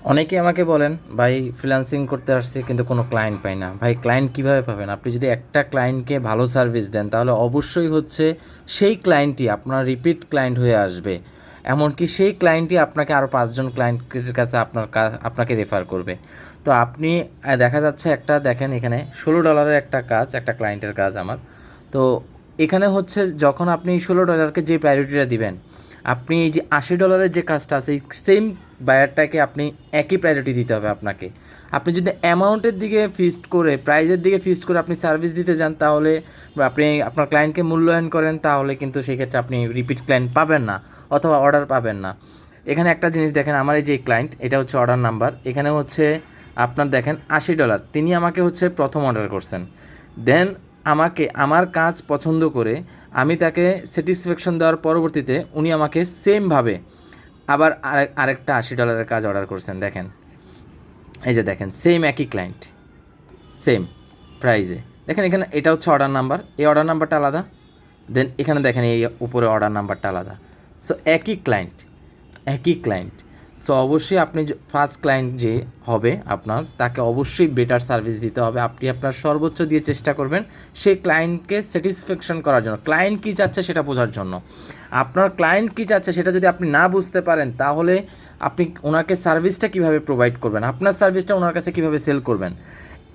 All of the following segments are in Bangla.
অনেকে আমাকে বলেন, ভাই ফ্রিল্যান্সিং করতে আসছি কিন্তু কোনো ক্লায়েন্ট পাই না। ভাই ক্লায়েন্ট কীভাবে পাবেন? আপনি যদি একটা ক্লায়েন্টকে ভালো সার্ভিস দেন তাহলে অবশ্যই হচ্ছে সেই ক্লায়েন্টই আপনার রিপিট ক্লায়েন্ট হয়ে আসবে। এমনকি সেই ক্লায়েন্টই আপনাকে আরও ৫ জন ক্লায়েন্টের কাছে আপনাকে রেফার করবে। তো আপনি দেখা যাচ্ছে একটা দেখেন এখানে $১৬ একটা কাজ, একটা ক্লায়েন্টের কাজ আমার। তো এখানে হচ্ছে যখন আপনি $১৬কে যে প্রায়োরিটিটা দিবেন, আপনি এই যে $৮০ যে কাজটা আছে এই সেম বায়ারটাকে আপনি একই প্রায়োরিটি দিতে হবে আপনাকে। আপনি যদি অ্যামাউন্টের দিকে ফিক্সড করে, প্রাইজের দিকে ফিক্সড করে আপনি সার্ভিস দিতে যান, তাহলে আপনি আপনার ক্লায়েন্টকে মূল্যায়ন করেন, তাহলে কিন্তু সেক্ষেত্রে আপনি রিপিট ক্লায়েন্ট পাবেন না অথবা অর্ডার পাবেন না। এখানে একটা জিনিস দেখেন, আমার এই যে ক্লায়েন্ট, এটা হচ্ছে অর্ডার নাম্বার। এখানে হচ্ছে আপনার দেখেন $৮০, তিনি আমাকে হচ্ছে প্রথম অর্ডার করছেন। দেন আমাকে আমার কাজ পছন্দ করে আমি তাকে স্যাটিসফ্যাকশন দেওয়ার পরবর্তীতে উনি আমাকে সেমভাবে আবার আরেকটা $৮০ কাজ অর্ডার করছেন। দেখেন, এই যে দেখেন, সেম একই ক্লায়েন্ট, সেম প্রাইজে। দেখেন এখানে এটা হচ্ছে অর্ডার নাম্বার, এই অর্ডার নাম্বারটা আলাদা। দেন এখানে দেখেন এই উপরে অর্ডার নাম্বারটা আলাদা। সো একই ক্লায়েন্ট, একই ক্লায়েন্ট। সো অবশ্যই আপনি ফার্স্ট ক্লায়েন্ট যে হবে আপনার, তাকে অবশ্যই বেটার সার্ভিস দিতে হবে। আপনি আপনার সর্বোচ্চ দিয়ে চেষ্টা করবেন সেই ক্লায়েন্টকে স্যাটিসফ্যাকশন করার জন্য, ক্লায়েন্ট কী চাচ্ছে সেটা বোঝার জন্য। আপনার ক্লায়েন্ট কী চাচ্ছে সেটা যদি আপনি না বুঝতে পারেন, তাহলে আপনি ওনাকে সার্ভিসটা কীভাবে প্রোভাইড করবেন, আপনার সার্ভিসটা ওনার কাছে কীভাবে সেল করবেন,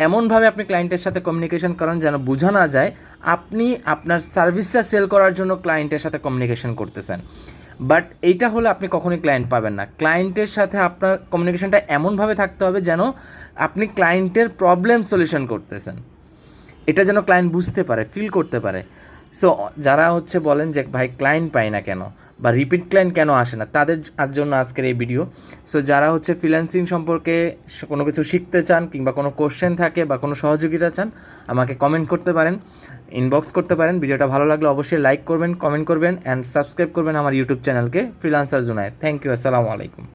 এমনভাবে আপনি ক্লায়েন্টের সাথে কমিউনিকেশন করেন যেন বোঝা না যায় আপনি আপনার সার্ভিসটা সেল করার জন্য ক্লায়েন্টের সাথে কমিউনিকেশন করতেছেন। বাট এইটা হলে আপনি কখনোই ক্লায়েন্ট পাবেন না। ক্লায়েন্টের সাথে আপনার কমিউনিকেশনটা এমনভাবে থাকতে হবে যেন আপনি ক্লায়েন্টের প্রবলেম সলিউশন করতেছেন, এটা যেন ক্লায়েন্ট বুঝতে পারে, ফিল করতে পারে। সো যারা হচ্ছে বলেন যে ভাই ক্লায়েন্ট পাই না কেন বা রিপিট ক্লায়েন্ট কেন আসে না, তাদের জন্য আজকের এই ভিডিও। সো যারা হচ্ছে ফ্রিল্যান্সিং সম্পর্কে কোনো কিছু শিখতে চান কিংবা কোনো কোশ্চেন থাকে বা কোনো সহযোগিতা চান, আমাকে কমেন্ট করতে পারেন, ইনবক্স করতে পারেন। ভিডিওটা ভালো লাগলে অবশ্যই লাইক করবেন, কমেন্ট করবেন অ্যান্ড সাবস্ক্রাইব করবেন আমার ইউটিউব চ্যানেলকে ফ্রিল্যান্সার জুনায়েদ। থ্যাংক ইউ, আসসালামু আলাইকুম।